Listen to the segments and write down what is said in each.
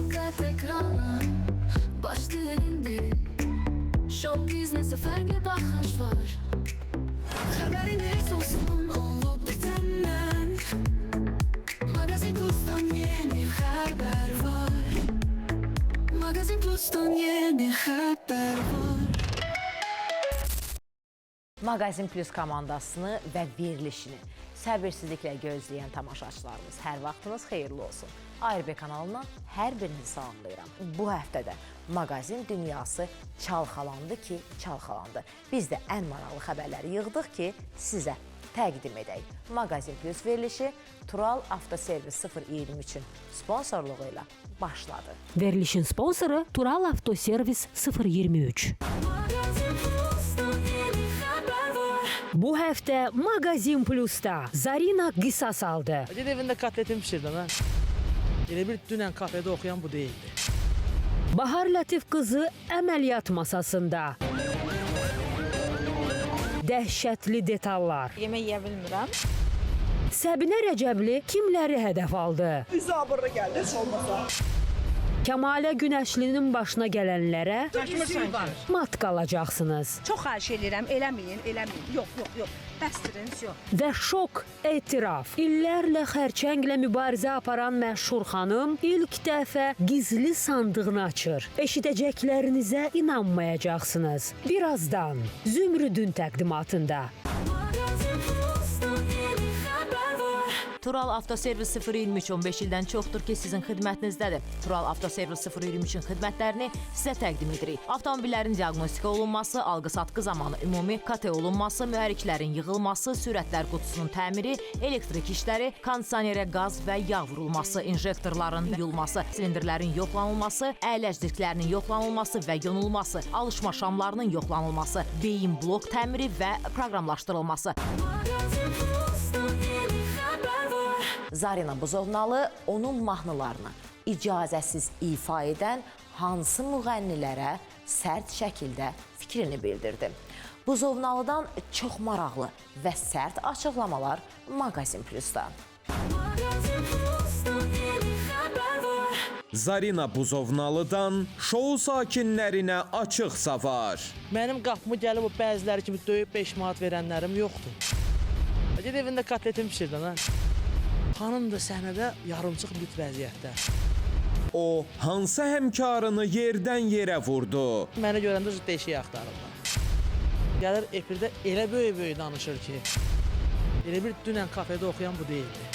Dikkat ekrana başladı indi. Show business'e farklı bakış var. Haberiniz olsun olup bitenden. Magazin Plus'tan yeni haber var. Magazin Plus'tan yeni haber var. Magazin Plus komandasını və verilişini səbirsizliklə gözləyən tamaşaçılarımız, hər vaxtınız xeyirli olsun. ARB kanalından hər birinizi salamlayıram. Bu həftədə magazin dünyası çalxalandı ki, çalxalandı. Biz də ən maraqlı xəbərləri yığdıq ki, sizə təqdim edək. Magazin Plus verilişi Tural Avtoservis 023-ün sponsorluğu ilə başladı. Verilişin sponsoru Tural Avtoservis 023. Bu həftə Magazin Plus'ta Zarina qisas aldı. Ged evində kotletimi pişirdin ha. Elə bir dünən kafedə oxuyan bu deyildi. Bahar Latif qızı əməliyyat masasında. Dəhşətli detallar. Yemək yeyə bilmirəm. Səbinə Rəcəbli kimləri hədəf aldı? Bizi abırı gəldi, heç olmasa. Kəmalə Günəşlinin başına gələnlərə mat qalacaqsınız. Çox xahiş edirəm, eləməyin. Yox. Bəstirin, yox. Və şok etiraf. İllərlə xərçənglə mübarizə aparan məşhur xanım ilk dəfə gizli sandığını açır. Eşidəcəklərinizə inanmayacaqsınız. Birazdan Zümrüdün təqdimatında. Tural Avtoservis 023 15 ildən çoxdur ki, sizin xidmətinizdədir. Tural Avtoservis 023-ün xidmətlərini sizə təqdim edirik. Avtomobillərin diaqnostika olunması, alqı-satqı zamanı ümumi KT olunması, mühərriklərin yığılması, sürətlər qutusunun təmiri, elektrik işləri, kondisionerə qaz və yağ vurulması, injektorların yuyulması, silindirlərin yoxlanılması, əyləcdirklərinin yoxlanılması və yonulması, alışma şamlarının yoxlanılması, beyin blok təmiri və proqramlaşdırılması. Zarina Buzovnalı onun mahnılarını icazəsiz ifa edən hansı müğənnilərə sərt şəkildə fikrini bildirdi. Buzovnalıdan çox maraqlı və sərt açıqlamalar Magazin Plus'da. Zarina Buzovnalıdan şou sakinlərinə açıq savar. Mənim qapımı gəlib o bəziləri kimi döyüb 5 manat verənlərim yoxdur. Ged evində kotletimi pişirdin ha. Xanım da səhnədə yarımçıq lüt vəziyyətdə. O, hansı həmkarını yerdən yerə vurdu? Mənə görəndə deşiyi axtarırlar. Gəlir efirdə elə böyük danışır ki, elə bir dünən kafedə oxuyan bu deyildi.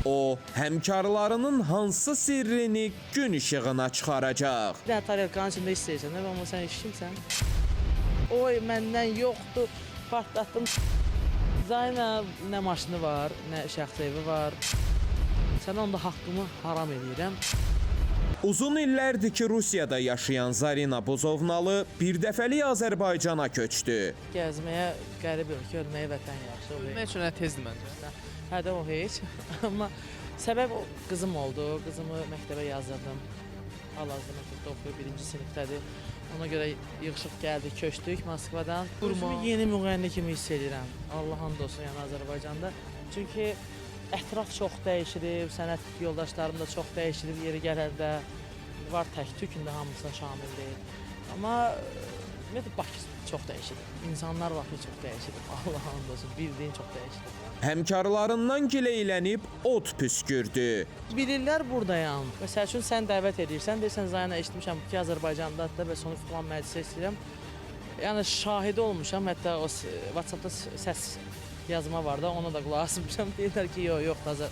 O, həmkarlarının hansı sirrini gün işığına çıxaracaq? Bir dənə tarelkanın içində istəyirsən, amma sən işimsən. Oy, məndən yoxdur, partlatdım. Zarina nə maşını var, nə şəxsi evi var. Sənə onda haqqımı haram edirəm. Uzun illərdir ki, Rusiyada yaşayan Zarina Buzovnalı bir dəfəlik Azərbaycana köçdü. Gəzməyə qərib ölkə, ölməyə vətən yaxşı. Ölmək üçün tezdir məncə. Hə də o heç. Amma səbəb qızım oldu. Qızımı məktəbə yazdırdım. Hal-hazırda məktəbdə oxuyur, 1-ci sinifdədir. Ona görə yığışıq gəldik, köçdük Moskvadan. Özümü yeni müğənni kimi hiss edirəm. Allah hamd olsun, yəni Azərbaycanda. Çünki ətraf çox dəyişilib, sənət yoldaşlarım da çox dəyişilib yeri gələndə. Var tək-tük, indi hamısına şamil deyil. Amma Bakı çox dəyişilib. İnsanlar vaxtı çox dəyişilib. Allah hamd olsun, bildiyin çox dəyişilib. Həmkarlarından gileylənib od püskürdü. Bilirlər buradayam. Məsəl üçün sən dəvət edirsən, deyirsən Zarina eşitmişəm ki, Azərbaycandadır və sonu filan məclisə istəyirəm. Yəni şahidi olmuşam, hətta o WhatsApp-da səs yazma var da, ona da qulaq asmışam. Deyirlər ki, yox,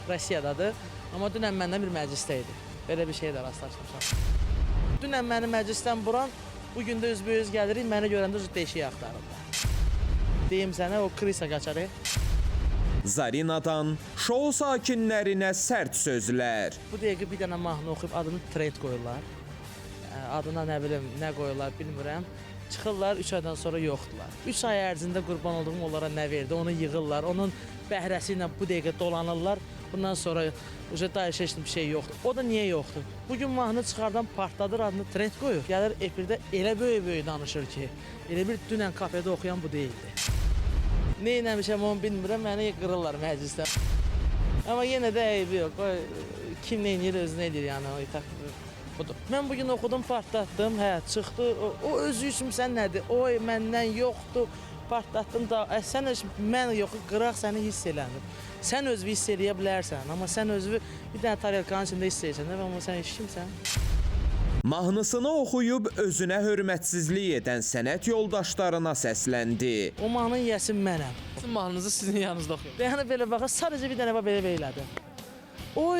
Rusiyadadır. Amma dünən məndən bir məclisdə idi. Belə bir şeylə rastlaşmışam. Dünən məni məclisdən buran, bugün də üzbəüz gəlirik, mənə görəndə deşiyi axtarırlar. Deyim sənə, o Krisa qaçarı. Zarinadan şou sakinlərinə sərt sözlər. Bu dəqiqə bir dənə mahnı oxuyub adını trend qoyurlar. Adına nə bilim, nə qoyurlar bilmirəm. Çıxırlar, 3 aydan sonra yoxdular. 3 ay ərzində qurban olduğum onlara nə verdi, onu yığırlar. Onun bəhrəsi ilə bu dəqiqə dolanırlar. Bundan sonra dayışa heç bir şey yoxdur. O da niyə yoxdur? Bugün mahnı çıxardan partladır, adını trend qoyur. Gəlir efirdə elə böyük danışır ki, elə bir dünən kafedə oxuyan bu deyildi. Nə eləmişəm onu bilmirəm, məni qırırlar məclisdə. Amma yenə də eybi yox. kim nə edir özünə edir yəni o etap budur. Mən bugün oxudum, partlatdım, hə, çıxdı. O özü üçün sən nədir? Oy, məndən yoxdur. Partlatdın da, sən heç mən yoxu qıraq səni hiss eləmir. Sən özünü hiss eləyə bilərsən, amma sən özünü bir dənə tarelkanın içində hiss edirsən, amma sən heç kimsən. Mahnısını oxuyub özünə hörmətsizlik edən sənət yoldaşlarına səsləndi. O mahnının yiyəsi mənəm. Sizin mahnınızı sizin yanınızda oxuyur. Yəni belə baxır, sadəcə bir dənə belə elədi. O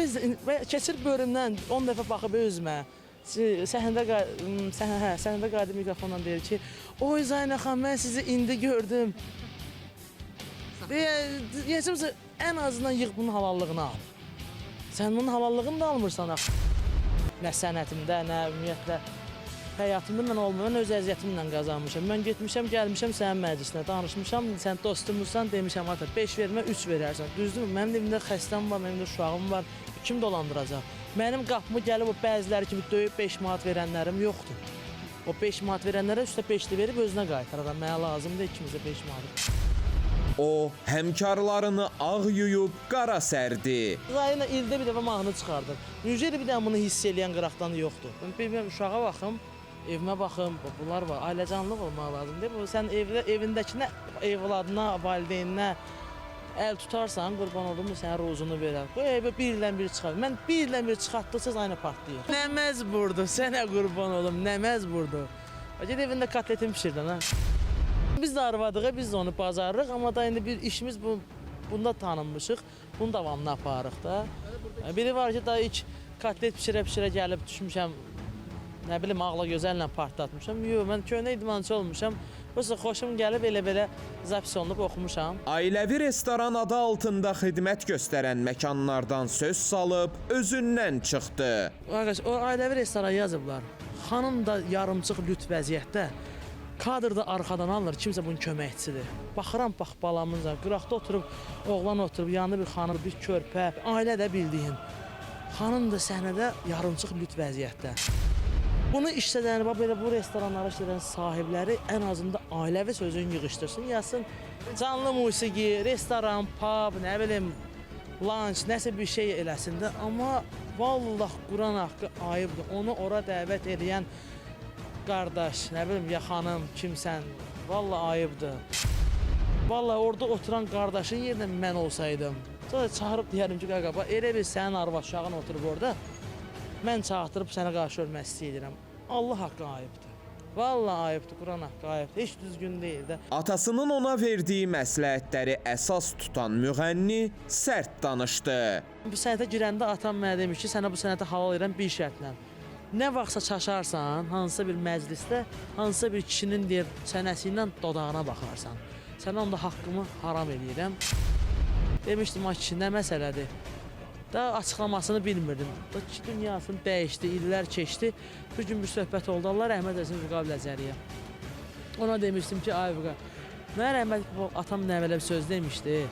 keçir bölümdən 10 dəfə baxıb özümə. Səhnədə qayıdıb mikrofonla deyir ki, oy Zaynə xanım, mən sizi indi gördüm. Deyəcəmsə, ən azından yığ bunun halallığını al. Sən bunun halallığını da almırsan axı. Nə sənətimdə, nə ümumiyyətlə həyatımda mən olmayan öz əziyyətimlə qazanmışam. Mən getmişəm, gəlmişəm sənin məclisinə, danışmışam, sən dostumuzsan, demişəm, ata 5 vermə, 3 verərsən. Düzdürmü? Mənim evimdə xəstəm var, mənim evimdə uşağım var. Kim dolandıracaq? Mənim qapımı gəlib o bəziləri kimi döyüb 5 manat verənlərim yoxdur. O 5 manat verənlərə üstə 5-li verib özünə qaytararam. Mənə lazımdır ikimizə 5 manat. O, həmkarlarını ağ yuyub qara sərdi. Zaynə ildə bir dəfə mahnı çıxardır. Necə bir dənə bunu hiss eləyən qıraqdan yoxdur. Mən uşağa baxım, evimə baxım, bunlar var. Ailəcanlıq olmaq lazımdır. Sən evindəkinə, evladına, valideyninə əl tutarsan, qurban olum, sənə rozunu verər. Bu evə bir ildən biri çıxar. Mən bir ildən biri çıxartdıqca Zaynə partlayır. Nəməz burdu, sənə qurban olum, nəməz burdu. Ged evində kotletin pişirdən, ha. Biz də arvadıq, biz də onu bazarırıq, amma da indi bir işimiz bunda tanınmışıq. Bunun davamını aparırıq da. Biri var ki, da ilk kotlet pişirə-pişirə gəlib düşmüşəm, nə bilim, ağla gözəllə partlatmışam. Yox, mən köhnə idmançı olmuşam. Prosta xoşum gəlib elə-belə zapis olunub oxumuşam. Ailəvi restoran adı altında xidmət göstərən məkanlardan söz salıb özündən çıxdı. Arkadaş, o ailəvi restoran yazıblar. Xanım da yarımçıq lüt vəziyyətdə. Kadrda arxadan alır, kimsə bunun köməkçisidir. Baxıram, bax balamınca, qıraqda oturub, oğlan oturub, yanında bir xanım, bir körpə, ailə də bildiyin. Xanım da səhnədə yarımçıq lüt vəziyyətdə. Bunu işlədəni, belə bu restoranlara işlədən sahibləri ən azından ailəvi sözünü yığışdırsın, yazsın. Canlı musiqi, restoran, pub, nə bilim, lunch, nəsə bir şey eləsin də. Amma vallah Quran haqqı ayıbdır. Onu ora dəvət edən qardaş, nə bilim, ya xanım, kimsən, vallah ayıbdır. Vallah orada oturan qardaşın yerinə mən olsaydım, sonra çağırıb deyərim ki, qaqa, elə bir sənin arvad uşağın oturub orada, mən çağırtırıb sənə qarşı ölmək istəyirəm. Allah haqqı ayıbdır. Vallah ayıbdır, Quran haqqı ayıbdır. Heç düzgün deyil də. Atasının ona verdiyi məsləhətləri əsas tutan müğənni sərt danışdı. Bu sənətə girəndə atam mənə demiş ki, sənə bu sənətə halal edirəm bir şərtlə. Nə vaxtsa çaşarsan, hansısa bir məclisdə, hansısa bir kişinin deyir, çənəsi ilə dodağına baxarsan. Sənə onda haqqımı haram eləyirəm. Demişdim, ay kişi, nə məsələdir? Daha açıqlamasını bilmirdim. Dünyasını dəyişdi, illər keçdi. Bir gün bir söhbət oldu, Allah rəhmət etsin Vüqar Ləzəriyə. Ona demişdim ki, ay Vüqar, mənə rəhmət atam nəvələ bir söz demişdi.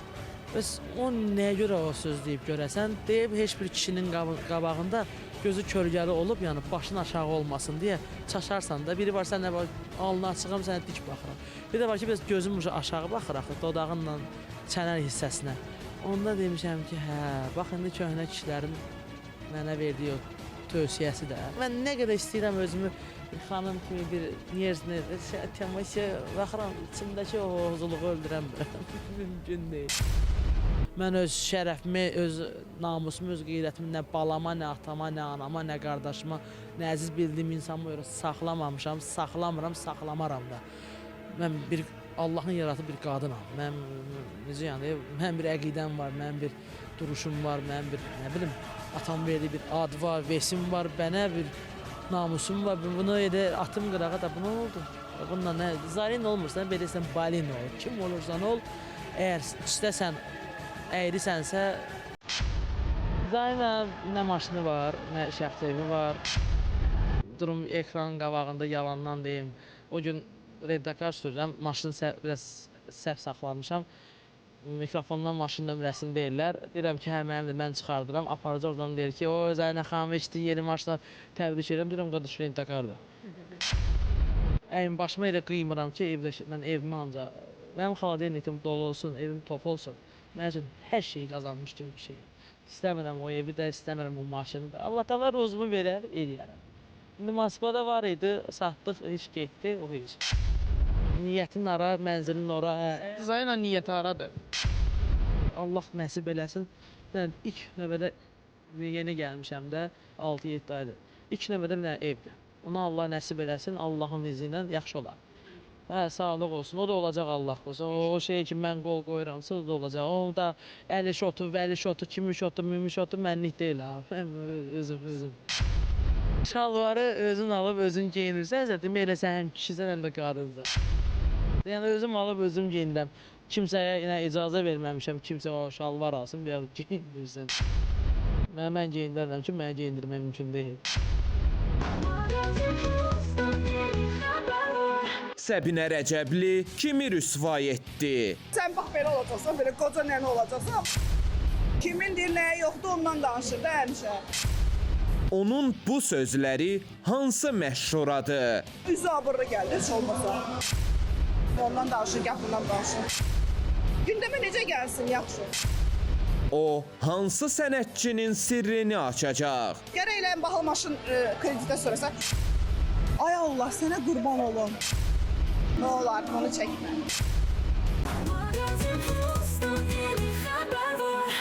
Bəs o nəyə görə o söz deyib görəsən? Deyib, heç bir kişinin qabağında gözü kölgəli olub, yəni başın aşağı olmasın deyə çaşarsan da. Biri var, sən nə var, alnı açıqam, sənə dik baxıram. Bir də var ki, biraz gözüm aşağı baxır axı, dodağınla çənə hissəsinə. Onda demişəm ki, hə, bax indi köhnə kişilərin mənə verdiyi o tövsiyəsi də. Mən nə qədər istəyirəm özümü bir xanım kimi, bir niyəzni, baxıram, içimdəki o huzurluğu öldürəm. Mümkün deyil. Mən öz şərəfimi, öz namusumu, öz qeyrətimi nə balama, nə atama, nə anama, nə qardaşıma, nə əziz bildiyim insanıma görə saxlamamışam, saxlamıram, saxlamaram da. Mən bir Allahın yaratıb bir qadınam. Mən necə yəni, mənim bir əqidəm var, mənim bir duruşum var, mənim bir nə bilim, atam verdiyi bir ad var, vesim var, mənə bir namusum var. Bunu elə atım qırağa da bu nə oldu? Bununla nə? Zarin olmursan, beləsən balin ol. Kim olursan ol, əgər istəsən əyrisənsə, Zaynə nə maşını var, nə şəxsi evi var. Durum ekranın qabağında yalandan deyim. O gün redakar sürürəm, maşını biraz səhv saxlamışam. Mikrofondan maşın nömrəsini deyirlər. Deyirəm ki, hə, mənimdir, mən çıxardıram. Aparıcı oradan deyir ki, o Zaynə xanım içdiyin yeni maşına təbrik edirəm. Deyirəm, qardaş, redakardır. Əyin başıma elə qıymıram ki, mən evimi ancaq, mənim xaladeyn etim dolu olsun, evim top olsun. Mənim üçün hər şeyi qazanmış kimi bir şey. İstəmirəm o evi də, istəmirəm o maşını da. Allah təala rozumu verər, eləyərəm. İndi Moskvada var idi, satdıq, iş getdi, o iş. Niyyətin ara, mənzilin ora. Dizaynla niyyəti aradır. Allah nəsib eləsin. Mən ilk növbədə yeni gəlmişəm də 6-7 aydır. İlk növbədə bir dənə evdir. Ona Allah nəsib eləsin, Allahın izni ilə yaxşı olar. Hə, sağlıq olsun. O da olacaq Allah olsun. O şey ki mən qol qoyuramsa o da olacaq. O da əli şotu, vəli şotu, kimi şotu, mümü şotu mənlik deyil ha. Özüm. Şalvarı özün alıb özün geyinirsən, demək elə sən həm kişisən, həm də qadınsan. Yəni özüm alıb özüm geyinirəm. Kimsəyə yenə icazə verməmişəm, kimsə o şalvar alsın, ya geyindirsin. Mən geyindirəm ki, mənə geyindirmək mümkün deyil. Səbinə Rəcəbli kimi rüsvay etdi? Sən bax belə olacaqsan, belə qoca nənə olacaqsan. Kimindir, nəyə yoxdur ondan danışır da həmişə. Onun bu sözləri hansı məşhuradır? Üzü abırlı gəldi heç olmasa. Ondan danışır, gəl bundan danışır. Gündəmə necə gəlsin, yaxşı. O hansı sənətçinin sirrini açacaq? Gərək elə bahalı maşın kreditə sorasa. Ay Allah, sənə qurban olum. Nə olar, onu çəkmə. Magazin Plus'tan yeni haber var.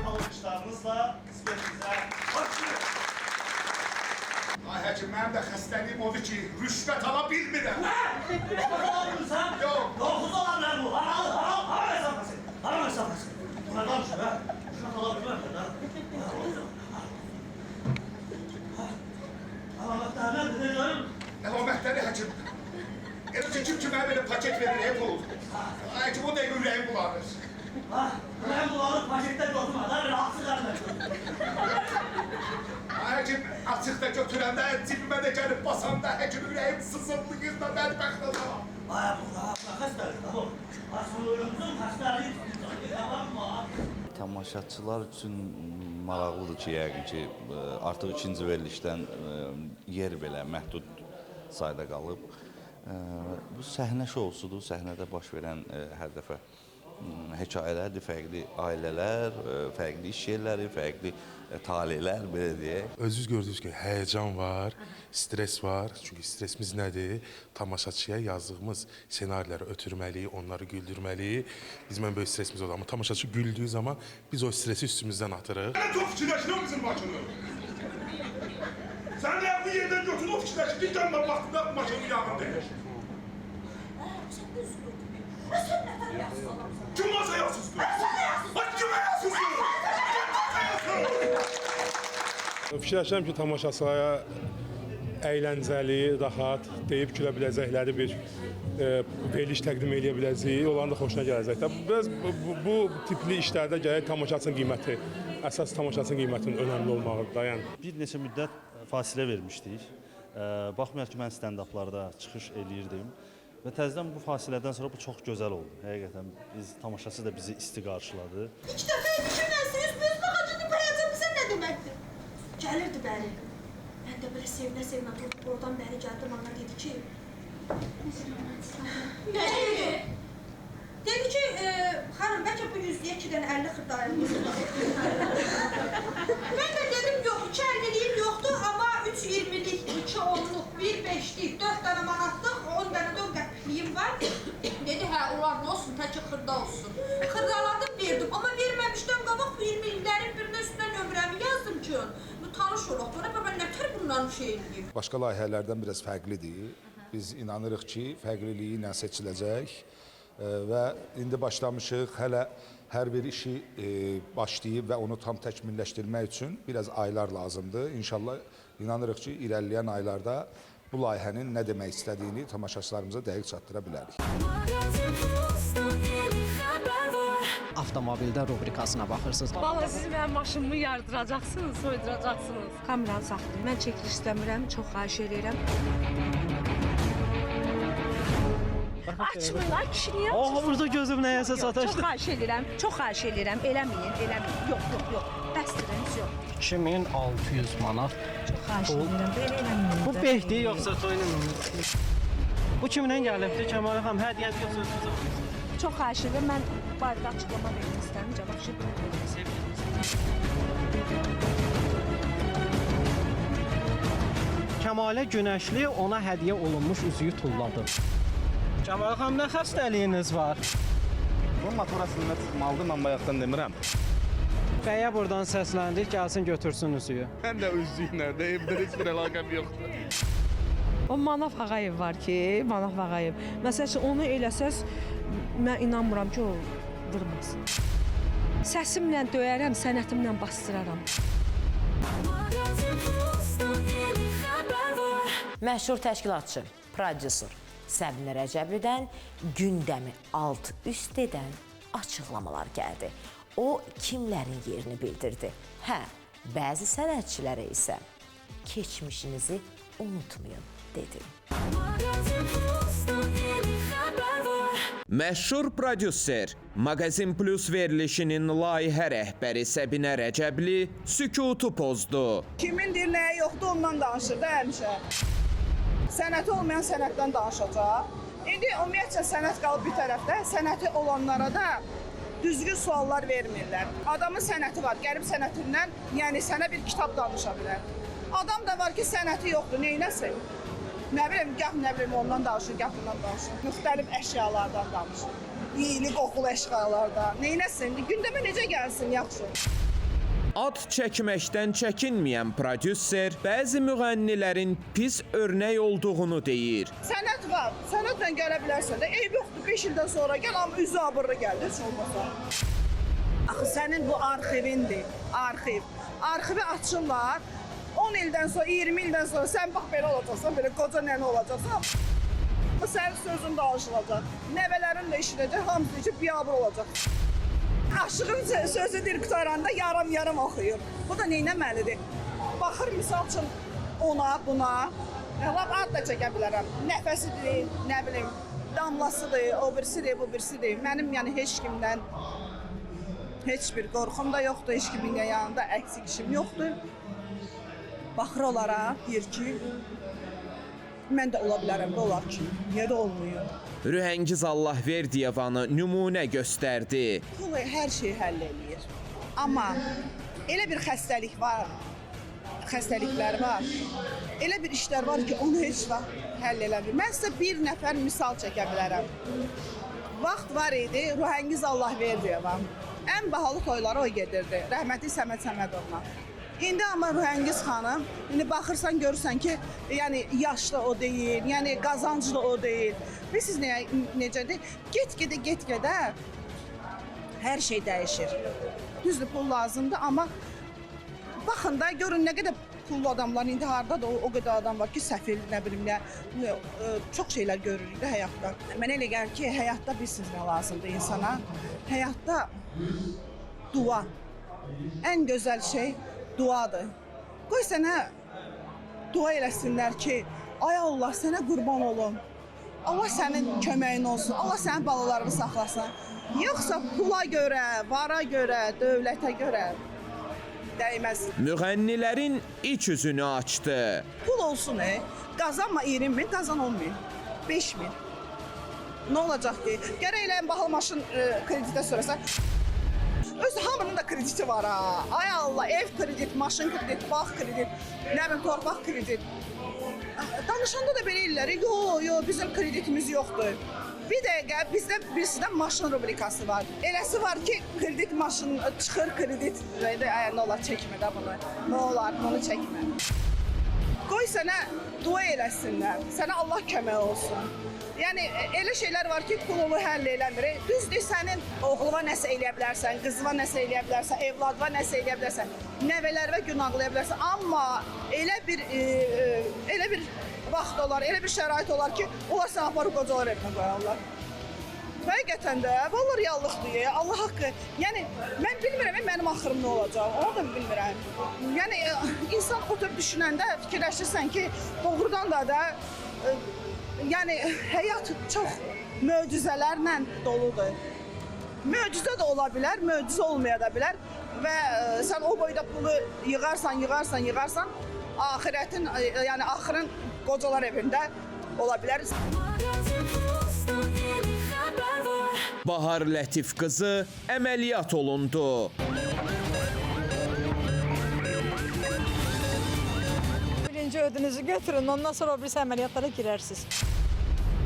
Alkışlarınızla qismətimizə başlayır. Ay həkim, mənim də xəstəliyim odur ki, rüşvət ala bilmirəm. Nə? Rüşvət ala bilmirsən? Yox. Yoxuz ala bilər bu. Hara məsafəsi? Hara məsafəsi? Buna danışır, hə? Rüşvət ala bilmirəm, hə? Əlamətlər nədir, necərim? Əlamətləri həkim. Elə ki, kim mənə belə paket verir, hep olur. Həkim, o da ürəyim bulanır. Ürəyim bulanır, paketdə götürmə, da rahatsız edmək. Həkim, açıqda götürəndə, cibimə də gəlib basanda, həkim ürəyim sızıldıyır da bədbəxt adamam. Ay, bu xəstəlik, bu. Aslında ölümsün xəstəlik. Tamaşaçılar üçün maraqlıdır ki, yəqin ki, artıq ikinci verilişdən yer belə məhdud sayda qalıb. Bu səhnə şousudur, səhnədə baş verən hər dəfə hekayələrdir, fərqli ailələr, fərqli iş yerləri, fərqli talihlər, belə deyək. Özünüz gördünüz ki, həyəcan var, stres var. Çünki stresimiz nədir? Tamaşaçıya yazdığımız senariləri ötürməliyik, onları güldürməliyik. Bizim ən böyük stresimiz odur. Amma tamaşaçı güldüyü zaman biz o stresi üstümüzdən atırıq. Sən çox fikirləşirəm bizim maşını. Sən nə bu yerdən götür, o fikirləşir, gəlmə vaxtında maşının yanında. Sen neden yazsın? Kim olsa yazsızdır? Kime yazsızdır? Fikirləşirəm ki, tamaşaçılara əyləncəli, rahat, deyib gülə biləcəkləri bir veriliş təqdim edə biləcəyik, onların da xoşuna gələcək. Biraz bu tipli işlərdə gərək tamaşaçının qiyməti, əsas tamaşaçının qiymətinin önəmli olmalıdır. Yəni. Bir neçə müddət fasilə vermişdik. Baxmayaraq ki, mən stand-uplarda çıxış eləyirdim. Və təzədən bu fasilədən sonra bu çox gözəl oldu. Həqiqətən tamaşaçı da bizi isti qarşıladı. İlk dəfə düşünərsiniz, biz baxacaqdı, bayacaq bizə nə deməkdir? Gəlirdi bəri. Mən də belə sevinə-sevinə durub oradan bəri gəldim, ana dedi ki... Nə dedi? Dedi ki, xanım, bəlkə bu 102 dənə 50 xırdayımız var. Mən də dedim, yox, 2 50-liyim yoxdur, amma 3 20-lik, 2 10-luq, 1 5-lik, 4 dənə manatlıq, 10 dənə də 10 qəpikliyim var. Dedi, hə, onlar nə olsun, təkə xırda olsun. Xırdaladım, verdim, amma verməmişdən qabaq 20 illərin birinin üstünə nömrəmi yazdım ki, bu tanış olaq, bana mən nətər bunların şey eləyib. Başqa layihələrdən biraz fərqlidir. Biz inanırıq ki, fərqliliyi ilə seçiləcək. Və indi başlamışıq, hələ hər bir işi başlayıb və onu tam təkmilləşdirmək üçün biraz aylar lazımdır. İnşallah inanırıq ki, irəliləyən aylarda bu layihənin nə demək istədiyini tamaşaçılarımıza dəqiq çatdıra bilərik. Avtomobildə rubrikasına baxırsınız. Valla siz mənim maşınımı yardıracaqsınız, soyduracaqsınız. Kameranı saxlayın, mən çəkiliş istəmirəm, çox xahiş edirəm. Açmayın ay kişi niyə? Aha burada gözüm nəyəsə sataşdı. Çox xahiş edirəm, eləməyin. Yox. Bəsdiriniz yox. 2600 manat. Çox xahiş edirəm, belə eləməyin. Bu behdi yoxsa toyunun? Bu kimdən gəlibdi? Kəmal xanım, hədiyyədir yoxsa özünüzə? Çox xahiş edirəm, mən barədə açıqlama vermək istəyirəm. Cavab Kəmalə Günəşli ona hədiyyə olunmuş üzüyü tulladı. Kəmal xanım, nə xəstəliyiniz var? Bu maturasında çıxmalıdır, mən bayaqdan demirəm. Bəyə buradan səsləndik, gəlsin götürsün üzüyü. Mən də üzüylə deyim, heç bir əlaqəm yoxdur. O Manav Ağayev var ki, Manav Ağayev. Məsələn, onu eləsəz, mən inanmıram ki, o vurmasın. Səsimlə döyərəm, sənətimlə bastıraram. Məşhur təşkilatçı, prodüser Səbinə Rəcəblidən gündəmi alt-üst edən açıqlamalar gəldi. O, kimlərin yerini bildirdi. Bəzi sənətçilərə isə keçmişinizi unutmayın, dedi. Məşhur prodüser, Maqazin Plus verilişinin layihə rəhbəri Səbinə Rəcəbli sükutu pozdu. Kimin dil nəyə yoxdur, ondan danışır da həmişə. Sənəti olmayan sənətdən danışacaq. İndi ümumiyyətcə sənət qalıb bir tərəfdə, sənəti olanlara da düzgün suallar vermirlər. Adamın sənəti var, gəlib sənətindən, yəni sənə bir kitab danışa bilər. Adam da var ki, sənəti yoxdur, neynəsin? Nə bilim, ondan danışır, gah bundan danışır. Müxtəlif əşyalardan danışır. İyili, qoxulu əşyalardan. Neynəsin? Gündəmə necə gəlsin, yaxşı? Ad çəkməkdən çəkinməyən prodüser bəzi müğənnilərin pis örnək olduğunu deyir. Sənət var, sənətlə gələ bilərsən də, eyb yoxdur, 5 ildən sonra gəl, amma üzü abırlı gəldi, heç olmasa. Axı, sənin bu arxivindir, arxiv. Arxivi açırlar, 10 ildən sonra, 20 ildən sonra sən bax belə olacaqsan, belə qoca nənə olacaqsan. Sənin sözün danışılacaq, nəvələrin də işləyəcək, hamısı üçün biabır olacaq. Aşığın sözüdür qutaranda yaram oxuyur. Bu da neynəməlidir? Baxır, misal üçün ona, buna, lap ad da çəkə bilərəm. Nəfəsidir, nə bilim, damlasıdır, o birisidir, bu birisidir. Mənim yəni heç kimdən heç bir qorxum da yoxdur, heç kimin yanında əksik işim yoxdur. Baxır onlara, deyir ki, mən də ola bilərəm, də olar ki, niyə də olmuyor? Rühəngiz Allahverdiyevanı nümunə göstərdi. Pul hər şeyi həll eləyir. Amma elə bir xəstəlik var, xəstəliklər var, elə bir işlər var ki, onu heç vaxt həll eləmir. Mən sizə bir nəfər misal çəkə bilərəm. Vaxt var idi, Rühəngiz Allahverdiyevan. Ən bahalı toylara o gedirdi, rəhmətli Səməd Səmədovla. İndi amma Rühəngiz xanım, indi baxırsan, görürsən ki, yəni yaşlı o deyil, yəni qazancı da o deyil. Bilirsiniz necədir? Get-gedə hər şey dəyişir. Düzdür, pul lazımdır, amma baxın da, görün nə qədər pullu adamlar, indi harada da o qədər adam var ki, səfil, nə bilim, çox şeylər görürük də həyatda. Mənə elə gəlir ki, həyatda bilirsiniz nə lazımdır insana? Həyatda dua. Ən gözəl şey duadır. Qoy sənə dua eləsinlər ki, ay Allah, sənə qurban olum. Allah sənin köməyin olsun, Allah sənin balalarını saxlasın. Yoxsa pula görə, vara görə, dövlətə görə dəyməz. Müğənnilərin iç üzünü açdı. Pul olsun, qazanma 20 min, qazan 10 min, 5 min. Nə olacaq ki? Gərək elə bahalı maşın kreditə sürəsən. Öz hamının da krediti var ha. Ay Allah, ev kredit, maşın kredit, bağ kredit, nə bilim, torpaq kredit. Danışanda da belə ellər, yo, bizim kreditimiz yoxdur. Bir dəqiqə, bizdə birisindən maşın rubrikası var. Eləsi var ki, kredit maşın çıxır, kredit. Nə olar, çəkmə də bunu. Nə olar, bunu çəkmə. Qoy sənə dua eləsinlər, sənə Allah kömək olsun. Yəni, elə şeylər var ki, pulunu həll eləmir. Düzdür, sənin oğluna nəsə eləyə bilərsən, qızına nəsə eləyə bilərsən, evladına nəsə eləyə bilərsən, nəvələrə günahlıya bilərsən. Amma elə bir vaxt olar, elə bir şərait olar ki, onlar sənə aparıb qocalar evinə qoyarlar. Həqiqətən də, vallahi reallıqdır, Allah haqqı. Yəni, mən bilmirəm, mənim axırım nə olacaq, onu da bilmirəm. Yəni, insan oturub düşünəndə fikirləşirsən ki, doğrudan da yəni, həyat çox möcüzələrlə doludur. Möcüzə də ola bilər, möcüzə olmaya da bilər və sən o boyda pulu yığarsan, axırın qocalar evində ola bilər. Bahar Lətif qızı əməliyyat olundu. Birinci ödünüzü götürün, ondan sonra birisi əməliyyatlara girərsiniz.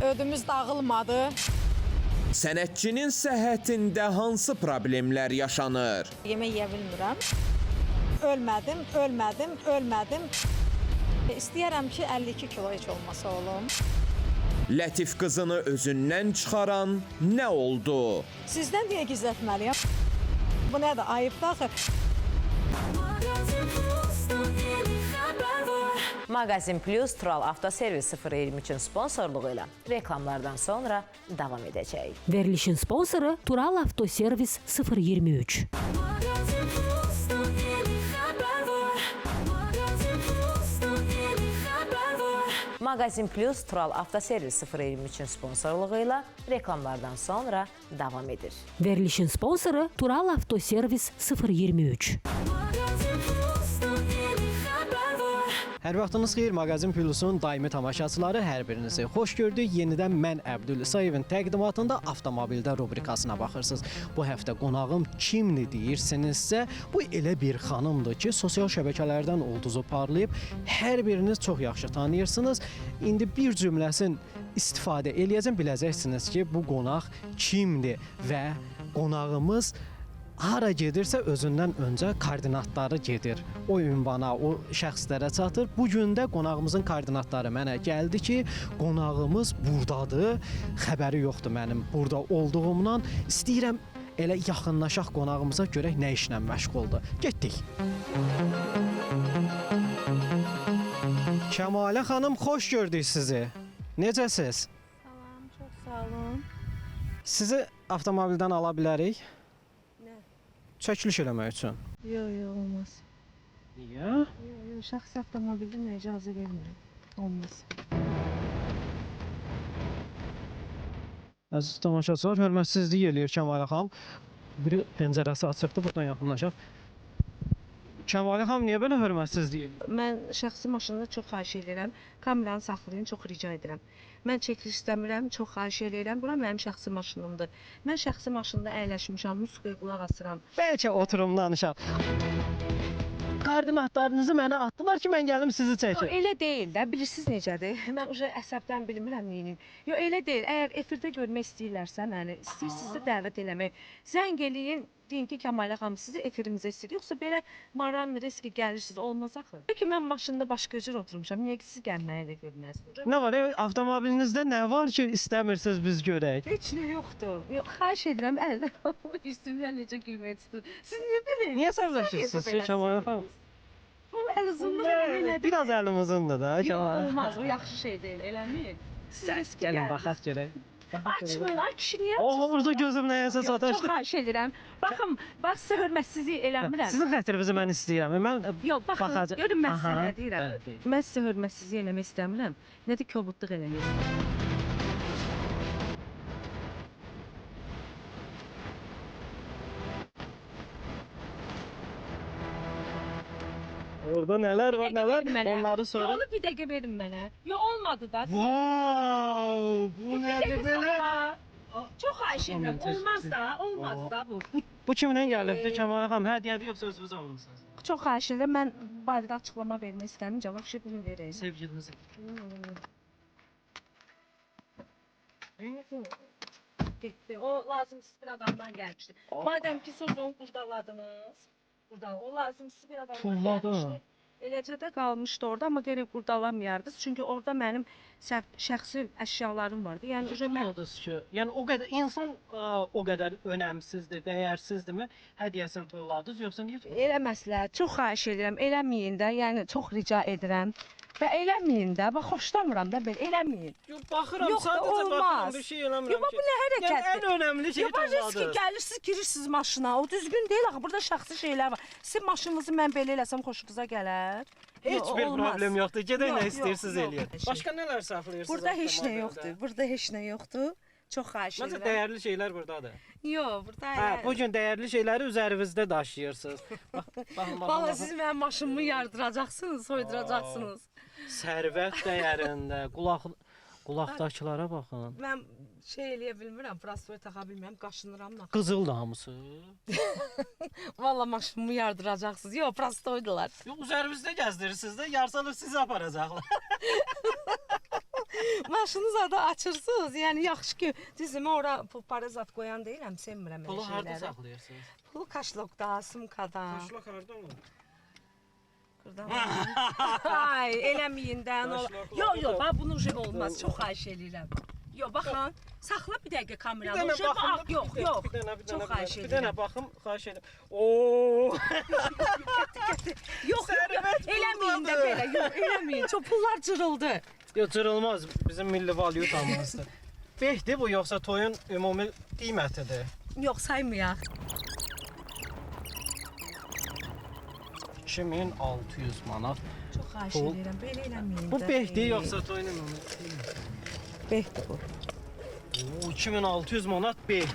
Ödümüz dağılmadı. Sənətçinin səhhətində hansı problemlər yaşanır? Yemək yeyə bilmirəm. Ölmədim. İstəyərəm ki, 52 kilo heç olmasa olum. Lətif qızını özündən çıxaran nə oldu? Sizdən deyə gizlətməliyəm. Bu nədir? Ayıbdır axı. Mağazin Plus Tural Avtoservis 023-ün sponsorluğu ilə reklamlardan sonra davam edəcək. Verilişin sponsoru Tural Avtoservis 023. Mağazin Plus Tural Avtoservis 023-ün sponsorluğu ilə reklamlardan sonra davam edir. Verilişin sponsoru Tural Avtoservis 023. Hər vaxtınız xeyir, Mağazin Plusun daimi tamaşaçıları, hər birinizi xoş gördük. Yenidən mən Əbdül İsayevin təqdimatında avtomobildə rubrikasına baxırsınız. Bu həftə qonağım kimdir deyirsinizsə, bu elə bir xanımdır ki, sosial şəbəkələrdən ulduzu parlayıb, hər biriniz çox yaxşı tanıyırsınız. İndi bir cümləsin istifadə eləyəcəm, biləcəksiniz ki, bu qonaq kimdir və qonağımız hara gedirsə özündən öncə koordinatları gedir. O ünvana, o şəxslərə çatır. Bu gün də qonağımızın koordinatları mənə gəldi ki, qonağımız burdadır. Xəbəri yoxdur mənim burada olduğumdan. İstəyirəm elə yaxınlaşaq qonağımıza, görək nə işlə məşğuldur. Getdik. Kəmalə xanım, xoş gördük sizi. Necəsiz? Salam, çox sağ olun. Sizi avtomobildən ala bilərik? Çəkiliş eləmək üçün. Yox, olmaz. Niyə? Yox, şəxsi avtomobildən icazə vermirəm. Olmaz. Əziz tamaşaçılar, hörmətsizlik eləyir Kəmalə xanım. Biri pəncərəsi açıqdır, buradan yaxınlaşaq. Kəmalə xanım, niyə belə hörmətsizlik eləyir? Mən şəxsi maşında çox xahiş edirəm. Kameranı saxlayın, çox rica edirəm. Mən çəkiliş istəmirəm, çox xahiş edirəm. Bura mənim şəxsi maşınımdır. Mən şəxsi maşında əyləşmişəm, musiqiyə qulaq asıram. Bəlkə oturum danışaq. Koordinatlarınızı mənə atdılar ki, mən gəlim sizi çəkim. Elə deyil də, bilirsiniz necədir? Mən uca əsəbdən bilmirəm neyini. Yox, elə deyil. Əgər efirdə görmək istəyirlərsə, məni istəyirsizsə dəvət eləmək. Zəng eləyin, deyin ki, Kəmalə xanım sizi efirimizə istəyir. Yoxsa belə maran riski gəlirsiniz, olmaz axı. Peki mən maşında başqa cür oturmuşam. Niyə ki siz gəlməyə də görməsiniz? Nə var? Avtomobilinizdə nə var ki, istəmirsiniz biz görək? Heç nə yoxdur. Yox, xahiş edirəm, əldə üstümdən necə gülmək istəyir. Siz niyə belə? Niyə səbirləşirsiniz Kəmalə xanım? Bu əl uzunluq elədir. Biraz əlim uzundur da Kəmalə. Olmaz, o yaxşı şey deyil, eləmir. Siz gəlin baxaq görək. Açmayın, ay kişi niyə? Orada gözüm nəyəsə sataşdı. Çox xahiş edirəm. Baxın, bax sizə hörmətsizlik eləmirəm. Sizin xətrinizi mən istəyirəm. Mən yox, baxın, görün mən sizə nə deyirəm. Mən sizə hörmətsizlik eləmək istəmirəm. Nədir kobudluq eləmək. Orada nələr var, nələr? Onları sonra. Onu bir dəqiqə verin mənə. Yox, olmadı da. Vau! Bu nədir belə? Çox xahiş edirəm. Olmaz da, olmadı da bu. Bu kimdən gəlibdi Kəmalə xanım? Hədiyyədir yoxsa özünüz almısınız? Çox xahiş edirəm. Mən barədə açıqlama vermək istəmirəm. Cavab şey bunu verək. Sevgilinizi. Getdi. O lazımsız bir adamdan gəlmişdi. Madəm ki siz onu qurdaladınız. O lazımsız bir adamdan gəlmişdi. Eləcə də qalmışdı orada, amma gərək qurdalamayardınız. Çünki orada mənim şəxsi əşyalarım vardı. Yəni o qədər insan o qədər önəmsizdir, dəyərsizdirmi? Hədiyyəsini tulladınız yoxsa niyə? Elə məsləhət, çox xahiş edirəm, eləməyin də. Yəni çox rica edirəm. Və eləməyin də. Bax xoşlamıram da belə, eləməyin. Yox, baxıram, sadəcə baxıram, bir şey eləmirəm ki. Yox, bu nə hərəkətdir? Yəni ən önəmli şey tulladınız. Yox, riski gəlirsiniz, girirsiniz maşına. O düzgün deyil axı. Burada şəxsi şeylər var. Sizin maşınınızı mən belə eləsəm xoşunuza gələr. Heç bir problem yoxdur. Gedək nə istəyirsiniz eləyin. Başqa nələr saxlayırsınız? Burada heç nə yoxdur. Burada heç nə yoxdur. Çox xahiş Məncə edirəm. dəyərli şeylər burdadır. Yox, burada Hə, bu gün dəyərli şeyləri üzərinizdə daşıyırsınız. Valla siz mənim maşınımı yardıracaqsınız, soyduracaqsınız. Sərvət dəyərində, qulaqdakılara baxın. Mən şey eləyə bilmirəm, prostoy taxa bilmirəm, qaşınıram. Qızıldır hamısı. Valla maşınımı yardıracaqsınız. Yox, prostoydular. Yox, üzərinizdə gəzdirirsiniz də, yarsalır sizi aparacaqlar. Maşınınızı da açırsınız. Yəni yaxşı ki, düzümə ora parazat qoyan deyiləm, sevmirəm elə Pulu şeyləri. harda saxlayırsınız? Pulu kaşlokda, sumkada. Kaşlok harda mı? Ay, eləməyindən ola. Yox, yox, bax bunun şey olmaz. Çox xahiş eləyirəm. Yox, baxın, saxla bir dəqiqə kameranı. Bir dənə baxın. Yox, yox. Çox xahiş edirəm. Bir dənə eləyirəm. baxım, xahiş edirəm. Oo! Yox, eləməyin də belə. Yox, eləməyin. Çox pullar cırıldı. Yox, cırılmaz. Bizim milli valyutamızdır. Behdir bu yoxsa toyun ümumi qiymətidir? Yox, saymayaq. 2600 manat. Çox xahiş Pul. eləyirəm. Belə eləməyin. Bu də. behdir yoxsa toyun ümumi qiyməti? Behdir bu. Oo, 2600 manat beh.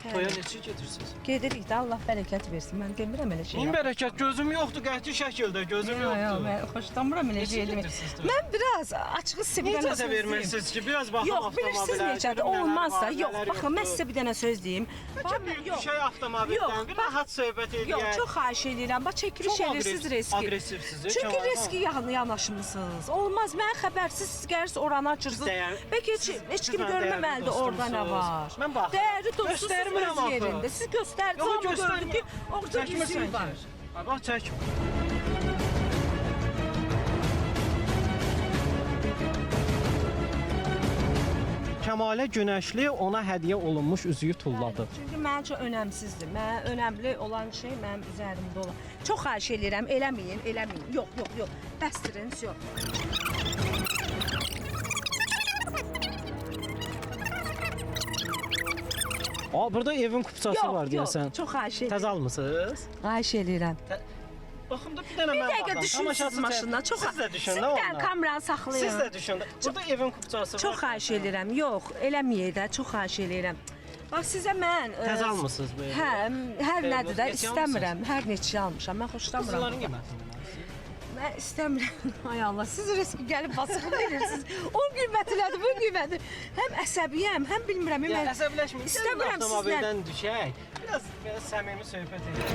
Hə. Toya neçə gedirsiniz? Gedirik də Allah bərəkət versin. Mən demirəm elə şey. Min bərəkət, gözüm yoxdur, qəti şəkildə gözüm Yox, yoxdur. mən xoşlamıram elə şey eləmək. gedirsiniz toya? Mən biraz açığı sizə bir dənə Necə söz verməlisiniz ki, biraz baxım Yox, bilirsiniz avtomobilə, necədir? görüm nələr Olmaz da. var, Yox, nələr baxın, mən yoxdur. sizə bir dənə söz deyim. Bəlkə bir düşək avtomobildən, bir rahat söhbət eləyək. Yox, çox xahiş edirəm. Bax, çəkiliş Çox edirsiniz riski. aqressivsiniz, Çünki Kəmal riski yanaşmısınız. Olmaz, mən xəbərsiz siz gəlirsiniz oranı açırsınız. Bəlkə heç kim görməməlidir orada nə var. Mən baxım. Dəyərli dostsunuz Göstərmirəm öz axı. yerində. Siz göstərdiniz, Yox, amma gördüm ki, orada üzüyü var. Ay, bax, çək. Kəmalə Günəşli ona hədiyyə olunmuş üzüyü tulladı. Çünki mənim üçün önəmsizdir. Mənə önəmli olan şey mənim üzərimdə olan. Çox xahiş eləyirəm, eləməyin, eləməyin. Yox, yox, yox. Bəsdirin, yox. Aa, burada evin kupçası var deyəsən. Çox xahiş eləyirəm. Təzə almısınız? Xahiş eləyirəm. Baxın da bir dənə Bir mən dəqiqə baxım. düşünün siz maşından. Çox Siz də düşünün, Siz nə də onlar? kameranı saxlayın. Siz də düşünün. Burada evin kupçası var. Çox xahiş eləyirəm. Yox, eləməyək də. Çox xahiş eləyirəm. Bax sizə mən Təzə almısınız bu evi? Hə, hər Ev nədir də neçə istəmirəm. Hər neçə almışam. Mən xoşlamıram. Qızların qiymətini. Mən istəmirəm. Ay Allah, siz riski gəlib basıqlı verirsiniz. O qiymətilədir, bu qiyməti. Həm əsəbiyəm, həm bilmirəm. Ya əsəbləşməyin. İstəmirəm sizdən. Avtomobildən düşək. Biraz səmimi söhbət edək.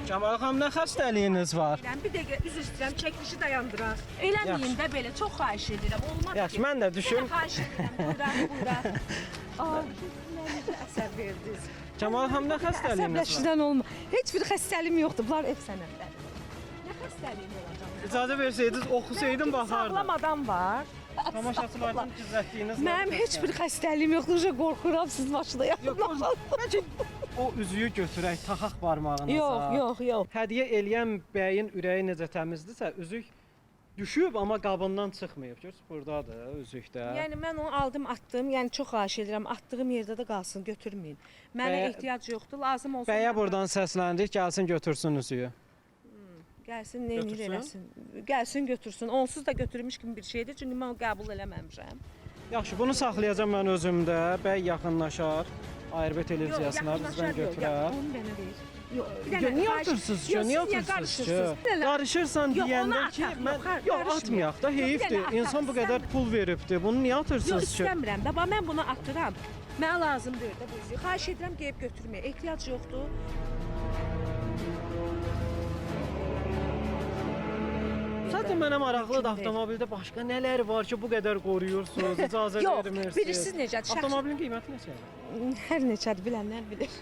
Kəmal xanım, nə xəstəliyiniz var? Bir dəqiqə üzr istəyirəm, çəkilişi dayandıraq. Eləməyin də belə, çox xahiş edirəm. Olmaz Yaxşı, ki. mən də düşüm. Xahiş edirəm. Bura. Ay, mənə əsəb verdiniz. Kəmal xanım, nə xəstəliyiniz var? Əsəbləşdən olma. Heç bir xəstəliyim yoxdur. Bunlar ev sənədləri. Nə xəstəliyim olacaq? İcazə versəydiniz, oxusaydın baxardım. Sağlam adam var. Tamaşaçılardan gizlətdiyiniz var. Mənim heç bir xəstəliyim yoxdur. Uje qorxuram siz maşına yaxınlaşın. Bəlkə o üzüyü götürək, taxaq barmağınıza. Yox. Hədiyyə eləyən bəyin ürəyi necə təmizdirsə, üzük düşüb, amma qabından çıxmayıb. Görürsüz, buradadır üzükdə. Yəni mən onu aldım, atdım. Yəni çox xahiş edirəm, atdığım yerdə də qalsın, götürməyin. Mənə ehtiyac yoxdur, lazım olsun. Bəyə buradan səsləndik, gəlsin götürsün üzüyü. Gəlsin, nə edir Götürsün? eləsin. Gəlsin, götürsün. Onsuz da götürmüş kimi bir şeydir, çünki mən o qəbul eləməmişəm. Yaxşı, bunu saxlayacağam mən özümdə. Bəy yaxınlaşar. ARB televiziyasına bizdən götürər. Onu mənə ver. Yox, Niyə atırsınız ki? Niyə atırsınız ki? Qarışırsan deyəndə ki, mən yox atmayaq da, heyifdir. İnsan bu qədər pul veribdi. Bunu niyə Yox, atırsınız ki? istəmirəm də. Bax mən bunu atıram. Mənə lazım deyil də bu üzüyü. Xahiş edirəm, geyib götürməyə. Ehtiyac yoxdur. Zaten mənə maraqlıdır avtomobildə başqa nələr var ki, bu qədər qoruyursunuz, icazə Yox, vermirsiniz. bilirsiniz necədir? Avtomobilin qiyməti neçə? Hər neçədir bilənlər bilir.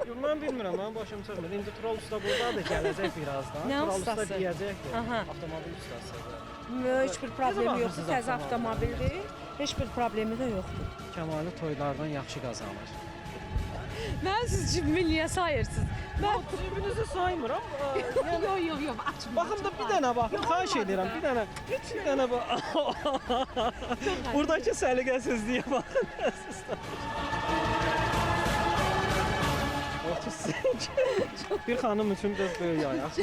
Yox, mən bilmirəm, mənim başım çıxmır. İndi Tural usta burdadır, gələcək birazdan. Nə Tural usta ustası? deyəcək ki, Aha. avtomobil ustasıdır. Heç bir problemi yoxdur, baxırsınız təzə avtomobilə? avtomobildir. Heç bir problemi də yoxdur. Kəmalı toylardan yaxşı qazanır. Mən siz cibimi niyə sayırsınız? Mən cibinizi saymıram. Yox, açma. Baxın da bir dənə baxın, xahiş edirəm, bir dənə. Bir dənə bax. Buradakı səliqəsizliyə baxın. Bir xanım üçün biraz böyük ayaq.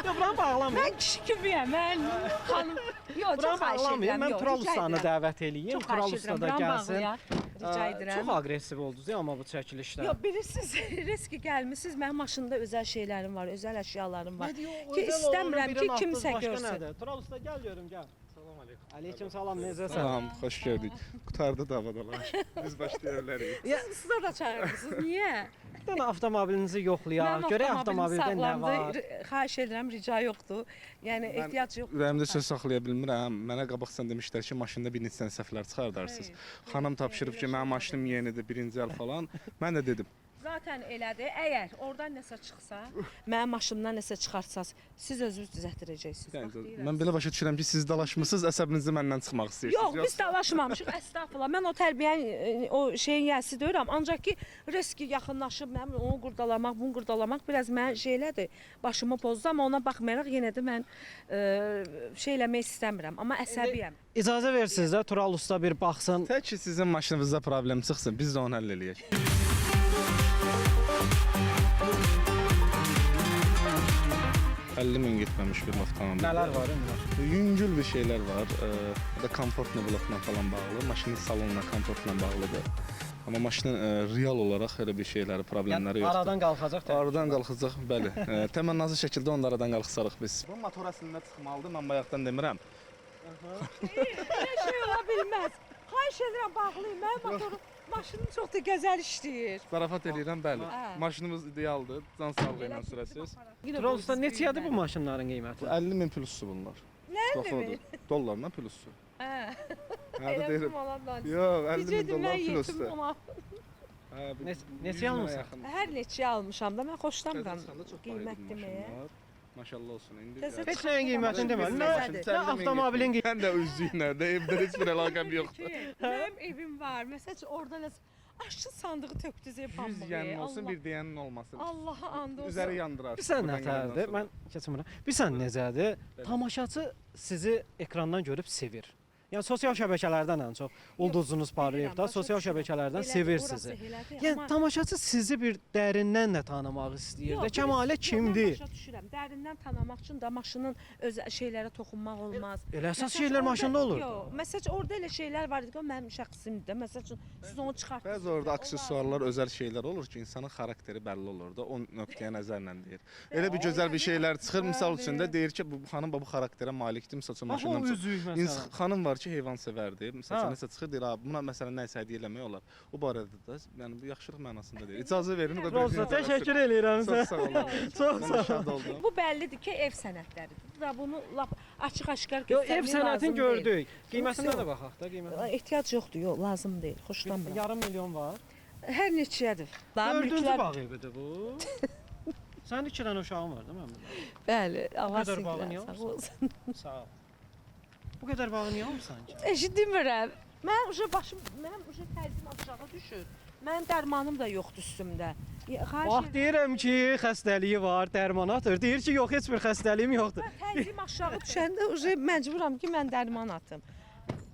Yox, buranı bağlamayın. Mən kişi kimiyəm, mən xanım. Yox, Buranı çox xahiş bağlamayın. edirəm. Mən yox, Tural rica Ustanı edirəm. dəvət eləyim. Çox Tural xahiş Usta edirəm, da buranı gəlsin. bağlayaq. Rica edirəm. Çox aqressiv oldunuz amma bu çəkilişdə. Yox, bilirsiniz, riski gəlmisiniz. Mənim maşında özəl şeylərim var, özəl əşyalarım var. Nə deyir, Ki özəl istəmirəm olanı ki birini kimsə atdınız, başqa görsün. nədir? Tural Usta gəl görüm, gəl. Salam aleyküm. Aleyküm salam, necəsən? Salam, xoş gördük. Qutardı davadalar. Biz başlaya bilərik. Siz orada çağırırsınız. Niyə? Bir dənə avtomobilinizi yoxlayaq. Görək avtomobildə nə var. Xahiş edirəm, rica yoxdur. Yəni ehtiyac yox. Ürəyimdə söz saxlaya bilmirəm. Mənə qabaqsan demişlər ki, maşında bir neçə səhvlər çıxardarsınız. Xanım tapşırıb ki, mənim maşınım yenidir, birinci əl falan. Mən də dedim. Zaten elədir. Əgər oradan nəsə çıxsa, mənim maşımdan nəsə çıxarsaz, siz özünüz düzəltdirəcəksiniz. Bax, deyirəm. Mən belə başa düşürəm ki, siz dalaşmısınız, əsəbinizi məndən çıxmaq istəyirsiniz. Yox, biz dalaşmamışıq, əstəğfurullah. Mən o tərbiyənin, o şeyin yəsi deyirəm. Ancaq ki, riski yaxınlaşıb, mənim onu qurdalamaq, bunu qurdalamaq biraz mən şeylədir, başımı pozdu. Amma ona baxmayaraq yenə də mən şey eləmək istəmirəm. Amma əsəbiyəm. İcazə versiniz də Tural Usta bir baxsın. Tək ki, sizin maşınınızda problem çıxsın, biz də onu həll eləyək. 50 min getməmiş bir avtomobil. Nələr var indi? Yüngül bir şeylər var. Ya da komfortlu blokla falan bağlı. Maşının salonuna komfortla bağlıdır. Amma maşının real olaraq elə bir şeyləri, problemləri yoxdur. Aradan qalxacaq. Aradan qalxacaq, bəli. Təmənnazlı şəkildə onu aradan qalxsarıq biz. Bu motor əslində çıxmalıdır, mən bayaqdan demirəm. Belə şey ola bilməz. Xahiş edirəm, bağlayın. Mənim motorum, maşınım çox da gözəl işləyir. Zarafat eləyirəm, bəli. Maşınımız idealdır, can sağlığı ilə sürəsiz. Tural Usta neçədir bu maşınların qiyməti? 50 min plussu bunlar. Nə mi? Dollarla plussu. Hə. Hədə deyirəm. Yox, Yox, 50 min dollar plussu. Neçə almısan? Hər neçə almışam da mən xoşlamıram qiymət deməyə. Maşallah olsun. İndi Heç nəyin qiymətini deməli. Nə avtomobilin qiyməti? Mən də üzlüyünə də evdə heç bir əlaqəm yoxdur. Mənim evim var. Məsələn, orada aşçı sandığı tökdünüz ev pambığı. 100 yənin olsun, bir deyənin olmasın. Allaha and olsun. Üzəri yandırar. Bilirsən nətərdir? Mən keçmirəm. Bilirsən necədir? Tamaşaçı sizi ekrandan görüb sevir. Yəni sosial şəbəkələrdən ən çox ulduzunuz parlayıb da, sosial şəbəkələrdən sevir sizi. Yəni tamaşaçı sizi bir dərindən də tanımaq istəyir də. Kəmalə kimdir? Başa düşürəm. Dərindən tanımaq üçün də maşının öz şeylərə toxunmaq olmaz. Elə əsas şeylər maşında olur. Yox, məsələn orada elə şeylər var idi ki, o mənim şəxsimdir. Məsələn üçün siz onu çıxartdınız. Bəzi orada aksesuarlar, özəl şeylər olur ki, insanın xarakteri bəlli olur da, o nöqteyə nəzərlə deyir. Elə bir gözəl bir şeylər çıxır, misal üçün də deyir ki, bu xanım bu xarakterə malikdir, misal üçün maşından çıxır. Xanım var ki, heyvansevərdir. Məsələn, nəsə çıxır deyir, buna məsələn nə isə hədiyyə eləmək olar. O barədə də, yəni bu yaxşılıq mənasında deyir. İcazə verin, o qədər. Roza, təşəkkür eləyirəm sizə. Çox sağ olun. Çox sağ olun. Bu bəllidir ki, ev sənətləridir. Da bunu lap açıq-aşkar Yox, göstərmək ev sənətini gördük. Qiymətinə Yox. də baxaq da, qiymətə. Ehtiyac yoxdur, yox, lazım deyil. Xoşlanmıram. Yarım milyon var. Hər neçədir? Dördüncü bağ evidir bu. Sənin 2 dənə uşağın var, değil mi? Bəli, Allah qədər bağı niyə sağ olsun. Sağ ol. Bu qədər bağı niyə almısan ki? Eşitmirəm. Mən mənim təzim aşağı düşür. Mənim dərmanım da yoxdur üstümdə. Bax deyirəm ki, xəstəliyi var, dərman atır. Deyir ki, yox, heç bir xəstəliyim yoxdur. Təzim aşağı düşəndə məcburam ki, mən dərman atım.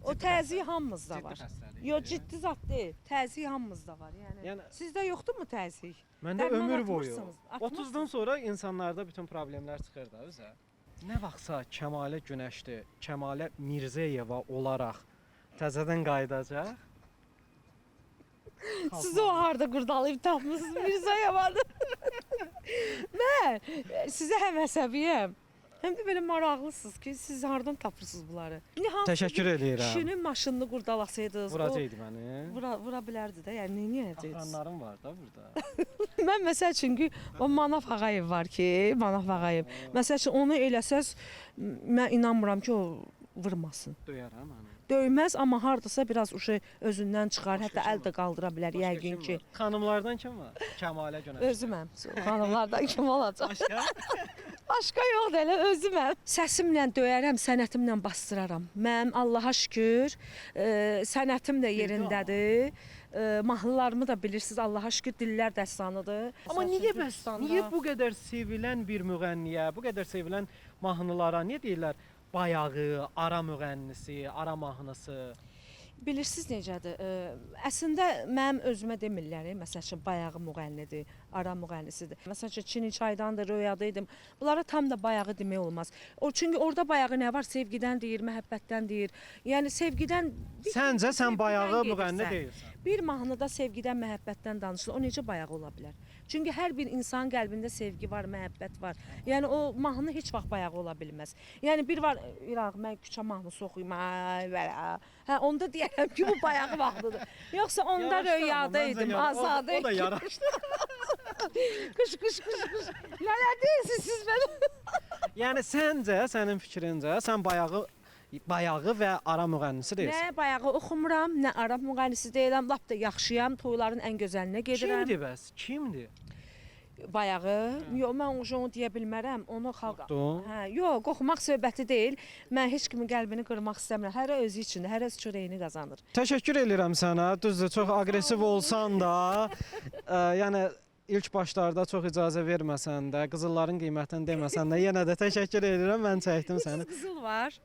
O təzyiq hamımızda var. Yox, ciddi zat deyil. Təzyiq hamımızda var. Yəni sizdə yoxdurmu təzyiq? Məndə ömür boyu. 30-dan sonra insanlarda bütün problemlər çıxır da özə. Nə vaxtsa Kəmalə Günəşli, Kəmalə Mirzəyeva olaraq təzədən qayıdacaq. Siz o harda qurdalayıb tapmısınız Mirzəyevadı? Mən sizə həm əsəbiyəm. Həm də belə maraqlısınız ki, siz hardan tapırsınız bunları? Təşəkkür eləyirəm. Kişinin maşınını qurdalasaydıınız, vuracaqdı məni. Vura bilərdi də, yəni nə edəcəksiniz? Axranlarım var da burada. Mən məsəl üçün ki, o Manaf Ağayev var ki, Manaf Ağayev. Məsəl üçün onu eləsəz, mən inanmıram ki, o vurmasın. Döyərəm məni. Döyməz, amma hardasa biraz özündən çıxar, hətta əl də qaldıra bilər yəqin ki. Xanımlardan kim var? Kəmalə Günəşli. Özüməm. Xanımlardan kim olacaq? Başqa yoxdur, elə özüməm. Səsimlə döyərəm, sənətimlə bastıraram. Mənim Allaha şükür, sənətim də yerindədir. Mahnılarımı da bilirsiniz, Allaha şükür dillər dəstanıdır. Amma niyə bu qədər sevilən bir müğənniyə, bu qədər sevilən mahnılara niyə deyirlər bayağı, ara müğənnisi, ara mahnısı? Bilirsiniz necədir? Əslində mənim özümə demirlər, məsəl üçün bayağı müğənnidir, ara müğənnisidir. Məsəl üçün Çini çaydandır, röyadaydım. Bunlara tam da bayağı demək olmaz. Çünki orada bayağı nə var? Sevgidən deyir, məhəbbətdən deyir. Yəni sevgidən Səncə sən bayağı müğənni deyilsən. Bir mahnıda sevgidən, məhəbbətdən danışılır. O necə bayağı ola bilər? Çünki hər bir insanın qəlbində sevgi var, məhəbbət var. Yəni o mahnı heç vaxt bayağı ola bilməz. Yəni bir var, İraq, mən küçə mahnısı oxuyum, hə, onda deyərəm ki, bu bayağı vaxtıdır. Yoxsa onda röyadaydım, azadı. O da yaraşdı. Qış. Nələr deyirsiniz siz mənə? Yəni səncə, sənin fikrincə, sən bayağı və ara müğənnisi deyilsən. Nə bayağı oxumuram, nə ara müğənnisi deyiləm, lap da yaxşıyam, toyların ən gözəlinə gedirəm. Kimdir bəs? Kimdir? Bayağı, yox, mən onu deyə bilmərəm, onu xalq... Qorxdun? Yox, qorxmaq söhbəti deyil, mən heç kimin qəlbini qırmaq istəmirəm, hərə özü üçün, hərə öz çörəyini qazanır. Təşəkkür edirəm sənə, düzdür, çox aqressiv olsan da, yəni ilk başlarda çox icazə verməsən də, qızılların qiymətini deməsən də, yenə də təşəkkür edirəm, mən çəkdim səni. Qızıl var.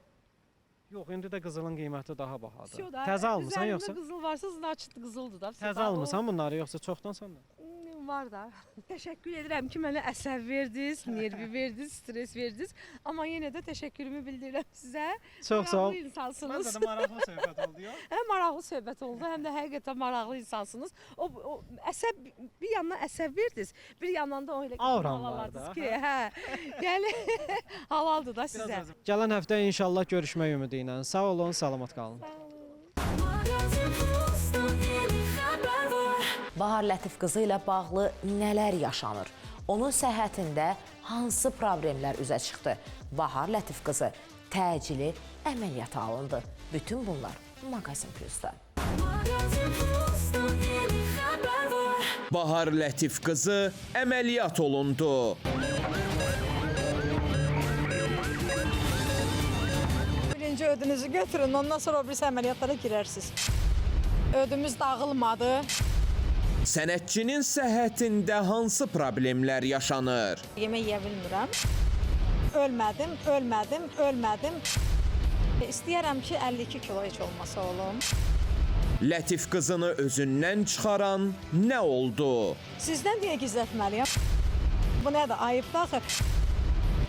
Yox, indi də qızılın qiyməti daha bahadır. Yox da, Təzə almısan yoxsa? Qızıl varsa, значит qızıldır da. Təzə almısan bunları yoxsa çoxdan sonra? Var da. Təşəkkür edirəm ki, mənə əsəb verdiniz, nervi verdiniz, stres verdiniz. Amma yenə də təşəkkürümü bildirirəm sizə. Çox sağ ol. Maraqlı insansınız. Məncə də maraqlı söhbət oldu ya. Həm maraqlı söhbət oldu, həm də həqiqətən maraqlı insansınız. O əsəb, bir yandan əsəb verdiniz, bir yandan da o elə Auram var da. Ki, hə. Yəni halaldır da sizə. Gələn həftə inşallah görüşmək ümidi ilə. Sağ olun, salamat qalın. Bahar Lətif qızı ilə bağlı nələr yaşanır? Onun səhhətində hansı problemlər üzə çıxdı? Bahar Lətif qızı təcili əməliyyata alındı. Bütün bunlar Maqazin Plus'da. Bahar Lətif qızı əməliyyat olundu. Birinci ödünüzü götürün, ondan sonra birisi əməliyyatlara girərsiniz. Ödümüz dağılmadı. Sənətçinin səhhətində hansı problemlər yaşanır? Yemək yeyə bilmirəm. Ölmədim. İstəyərəm ki, 52 kilo heç olmasa olum. Lətif qızını özündən çıxaran nə oldu? Sizdən deyə gizlətməliyəm. Bu nədir? Ayıbdır axı.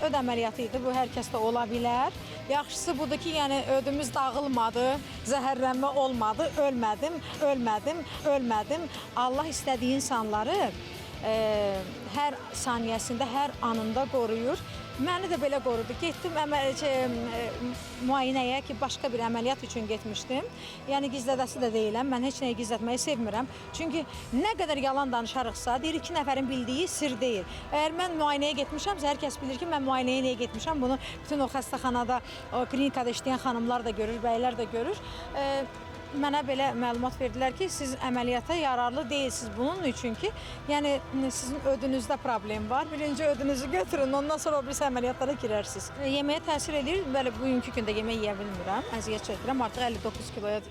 Öd əməliyyatı idi, bu hər kəsdə ola bilər. Yaxşısı budur ki, yəni ödümüz dağılmadı, zəhərlənmə olmadı, ölmədim. Allah istədiyi insanları hər saniyəsində, hər anında qoruyur. Məni də belə qorudu. Getdim müayinəyə ki, başqa bir əməliyyat üçün getmişdim. Yəni gizlədəsi də deyiləm, mən heç nəyi gizlətməyi sevmirəm. Çünki nə qədər yalan danışarıqsa, deyir 2 nəfərin bildiyi sir deyil. Əgər mən müayinəyə getmişəmsə, hər kəs bilir ki, mən müayinəyə niyə getmişəm. Bunu bütün o xəstəxanada, o klinikada işləyən xanımlar da görür, bəylər də görür. Mənə belə məlumat verdilər ki, siz əməliyyata yararlı deyilsiniz bunun üçün ki, yəni sizin ödünüzdə problem var. Birinci ödünüzü götürün, ondan sonra birisi əməliyyatlara girərsiniz. Yeməyə təsir edir, belə bugünkü gündə yemək yeyə bilmirəm, əziyyət çəkirəm. Artıq 59 kiloya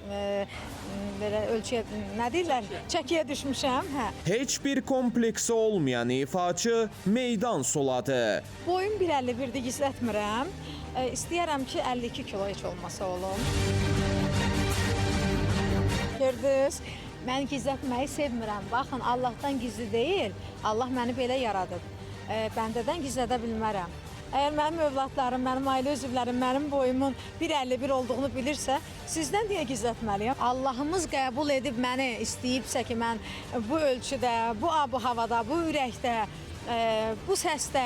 belə ölçüyə, nə deyirlər, çəkiyə düşmüşəm. Heç bir kompleksi olmayan ifaçı meydan soladı. Boyum 1.51-dir, gizlətmirəm. İstəyərəm ki, 52 kilo heç olmasa olum. Gördünüz, mən gizlətməyi sevmirəm. Baxın, Allahdan gizli deyil, Allah məni belə yaradıb. Bəndədən gizlədə bilmərəm. Əgər mənim övladlarım, mənim ailə üzvlərim, mənim boyumun 1.51 olduğunu bilirsə, sizdən deyə gizlətməliyəm. Allahımız qəbul edib məni istəyibsə ki, mən bu ölçüdə, bu ab-havada, bu ürəkdə, bu səsdə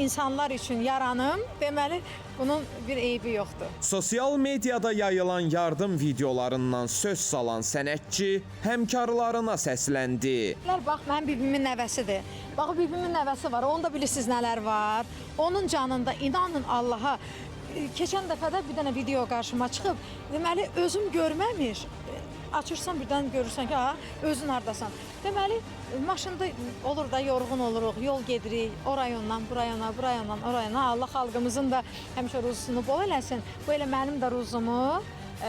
insanlar üçün yaranım, deməli bunun bir eybi yoxdur. Sosial mediada yayılan yardım videolarından söz salan sənətçi həmkarlarına səsləndi. Bax, mənim bibimin nəvəsidir. Bax, bibimin nəvəsi var, onda bilirsiniz nələr var. Onun canında inanın Allaha. Keçən dəfədə bir dənə video qarşıma çıxıb, deməli özüm görməmiş. Açırsan birdən görürsən ki, özün hardasan. Deməli, maşında olur da yorğun oluruq, yol gedirik, o rayondan, bu rayona, bu rayondan, o rayona. Allah xalqımızın da həmişə ruzusunu bol eləsin. Bu elə mənim də ruzumu,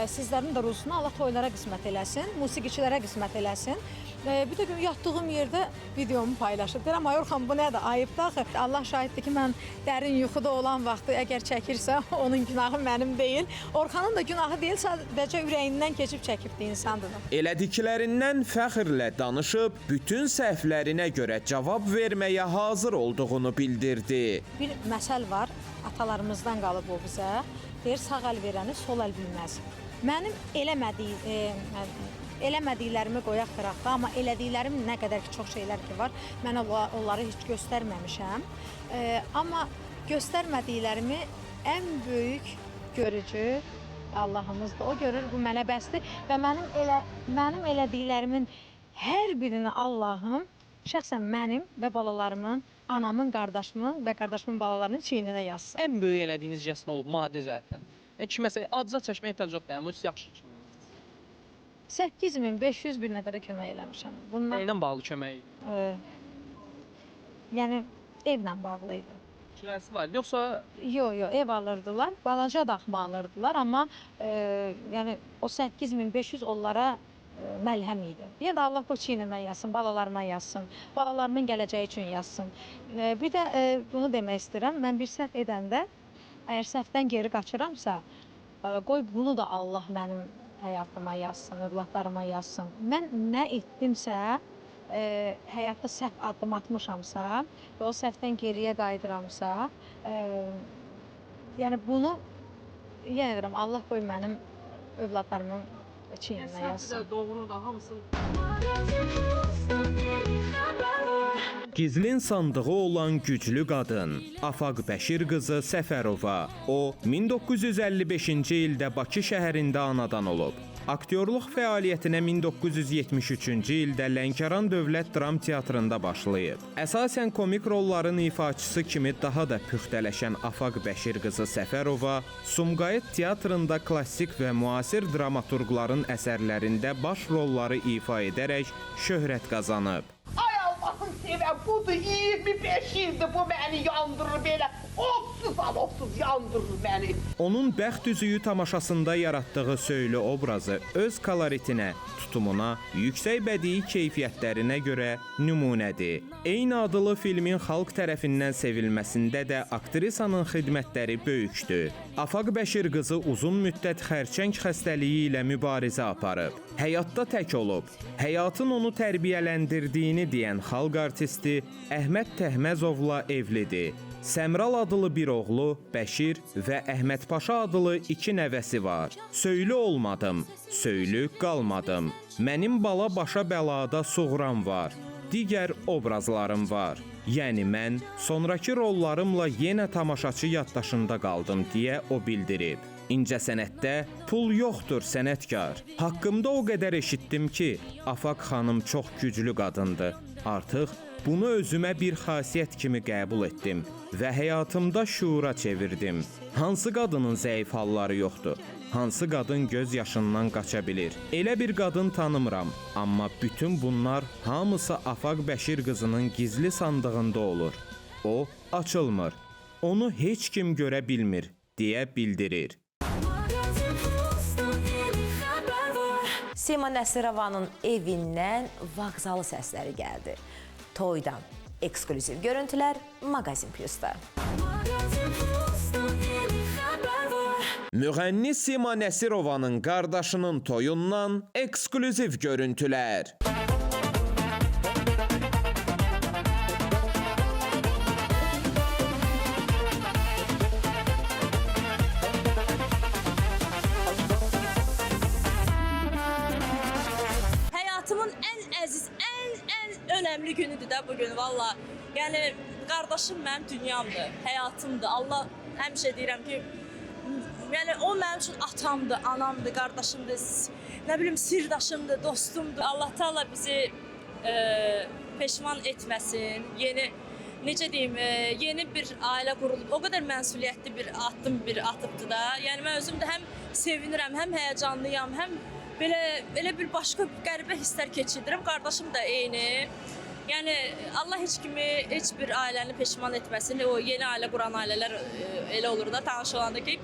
sizlərin də ruzusunu Allah toylara qismət eləsin, musiqiçilərə qismət eləsin. Bir də gün yatdığım yerdə videomu paylaşıb. Deyirəm, ay Orxan, bu nədir? Ayıbdır axı. Allah şahiddir ki, mən dərin yuxuda olan vaxtı əgər çəkirsə, onun günahı mənim deyil. Orxanın da günahı deyil, sadəcə ürəyindən keçib çəkibdi insandır. Elədiklərindən fəxrlə danışıb, bütün səhvlərinə görə cavab verməyə hazır olduğunu bildirdi. Bir məsəl var, atalarımızdan qalıb o bizə. Deyir, sağ əl verəni sol əl bilməz. Mənim eləmədiklərimi qoyaq qıraqda, amma elədiklərim nə qədər ki, çox şeylər ki var, mən onları heç göstərməmişəm. Amma göstərmədiklərimi ən böyük görücü Allahımızdır. O görür, bu mənə bəsdir və mənim elədiklərimin hər birini Allahım şəxsən mənim və balalarımın, anamın, qardaşımın və qardaşımın balalarının çiyninə yazsın. Ən böyük elədiyiniz cəsn olub, maddi zətdən. Ki, məsələn, acıza çəkməyə ehtiyac yoxdur, yəni, bu yaxşı. 8500 bir nəfərə kömək eləmişəm. Nə ilə bağlı kömək? Yəni, evlə bağlı idi. Kirəsi var, yoxsa? Yox, ev alırdılar, balaca daxma alırdılar, amma yəni, o 8500 onlara məlhəm idi. Yəni, Allah bu çiynimə yazsın, balalarıma yazsın, balalarımın gələcəyi üçün yazsın. Bir də bunu demək istəyirəm, mən bir səhv edəndə, əgər səhvdən geri qaçıramsa, qoy bunu da Allah mənim həyatıma yazsın, övladlarıma yazsın. Mən nə etdimsə, həyatda səhv addım atmışamsa və o səhvdən geriyə qayıdıramsa, yəni bunu yenə deyirəm, Allah qoy mənim övladlarımın çiyninə yazsın. Səhvdir də, doğru da, hamısı. Gizlin sandığı olan güclü qadın Afaq Bəşir qızı Səfərova. O, 1955-ci ildə Bakı şəhərində anadan olub. Aktyorluq fəaliyyətinə 1973-cü ildə Lənkəran Dövlət Dram Teatrında başlayıb. Əsasən komik rolların ifaçısı kimi daha da püxtələşən Afaq Bəşir qızı Səfərova, Sumqayıt Teatrında klassik və müasir dramaturqların əsərlərində baş rolları ifa edərək şöhrət qazanıb. Ay Allah'ım sevən, budur 25 ildir bu məni yandırır belə. Ofsuz yandırır məni. Onun Bəxt üzüyü tamaşasında yaratdığı söylü obrazı öz koloritinə, tutumuna, yüksək bədii keyfiyyətlərinə görə nümunədir. Eyni adlı filmin xalq tərəfindən sevilməsində də aktrisanın xidmətləri böyükdür. Afaq Bəşir qızı uzun müddət xərçəng xəstəliyi ilə mübarizə aparıb. Həyatda tək olub. Həyatın onu tərbiyələndirdiyini deyən xalq artisti Əhməd Təhməzovla evlidir. Səmral adlı bir oğlu, Bəşir və Əhməd Paşa adlı 2 nəvəsi var. Söylü olmadım, söylü qalmadım. Mənim bala başa bəlada suğram var. Digər obrazlarım var. Yəni mən sonrakı rollarımla yenə tamaşaçı yaddaşında qaldım deyə o bildirib. İncəsənətdə pul yoxdur sənətkar. Haqqımda o qədər eşitdim ki, Afaq xanım çox güclü qadındır. Artıq bunu özümə bir xasiyyət kimi qəbul etdim və həyatımda şuura çevirdim. Hansı qadının zəif halları yoxdur? Hansı qadın göz yaşından qaça bilir? Elə bir qadın tanımıram, amma bütün bunlar hamısı Afaq Bəşir qızının gizli sandığında olur. O açılmır. Onu heç kim görə bilmir deyə bildirir. Sima Nəsirovanın evindən vağzalı səsləri gəldi. Toydan eksklüziv görüntülər Maqazin Plus'da. Müğənni Sima Nəsirovanın qardaşının toyundan eksklüziv görüntülər. Həyatımın ən əziz, ən önəmli günüdür də bugün valla. Yəni qardaşım mənim dünyamdır, həyatımdır. Allah həmişə deyirəm ki, yəni o mənim üçün atamdır, anamdır, qardaşımdır, nə bilim sirdaşımdır, dostumdur. Allah Taala bizi peşman etməsin. Necə deyim, yeni bir ailə qurulub. O qədər məsuliyyətli bir addım atıbdı da. Yəni mən özüm də həm sevinirəm, həm həyəcanlıyam, həm belə bir başqa qəribə hisslər keçirdirəm. Qardaşım da eyni. Yəni Allah heç kimi, heç bir ailəni peşman etməsin. O yeni ailə quran ailələr elə olur da, tanış olanda ki,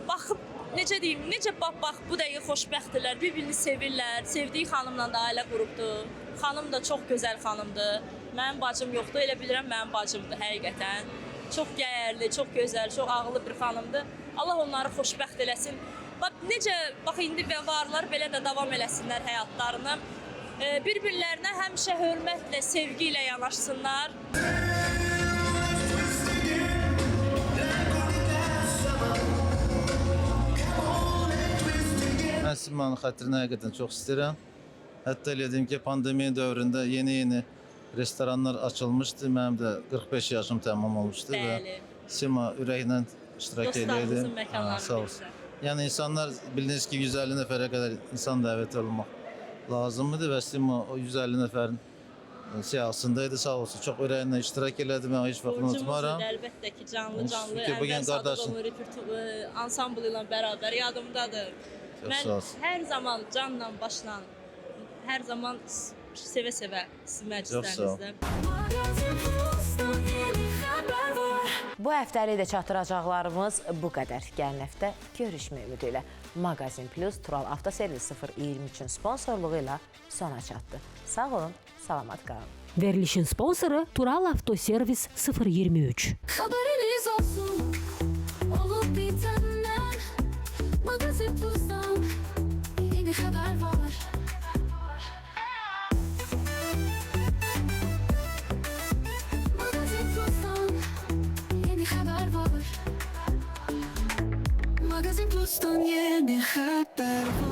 baxıb necə deyim, necə bax bu dəqiqə xoşbəxtdirlər, bir-birini sevirlər, sevdiyi xanımla da ailə qurubdur. Xanım da çox gözəl xanımdır. Mənim bacım yoxdur, elə bilirəm mənim bacımdır həqiqətən. Çox dəyərli, çox gözəl, çox ağıllı bir xanımdır. Allah onları xoşbəxt eləsin. Bax indi varlar belə də davam eləsinlər həyatlarını. Bir-birlərinə həmişə hörmətlə, sevgi ilə yanaşsınlar. Mən Simanın xətrinə həqiqətən çox istəyirəm. Hətta elədim ki, pandemiya dövründə yeni restoranlar açılmışdı. Mənim də 45 yaşım tamam olmuşdu və Sima ürəklə iştirak edirdi. Dostlarımızın məkanlarını sağ olsun. Yəni insanlar bildiniz ki 150 nəfərə qədər insan dəvət olmaq lazımdır və Sima o 150 nəfərin siyasındaydı, sağ olsun. Çox ürəklə iştirak elədi, mən heç vaxt unutmaram. Əlbəttə ki, canlı Əlbər Sadıqov repertuar ansambl ilə bərabər yadımdadır. Mən hər zaman canla, başla, hər zaman sevə-sevə siz məclislərinizdə. Bu həftəlik də çatdıracaqlarımız bu qədər. Gələn həftə görüşmək ümidi ilə Mağazin Plus Tural Avtoservis 023-ün sponsorluğu ilə sona çatdı. Sağ olun, salamat qalın. Verilişin sponsoru Tural Avtoservis 023. Haberiniz olsun, olup bitenden Magazin Plus'tan yeni haber var. Magazin Plus'tan yeni haber var. Magazin Plus'tan yeni haber var.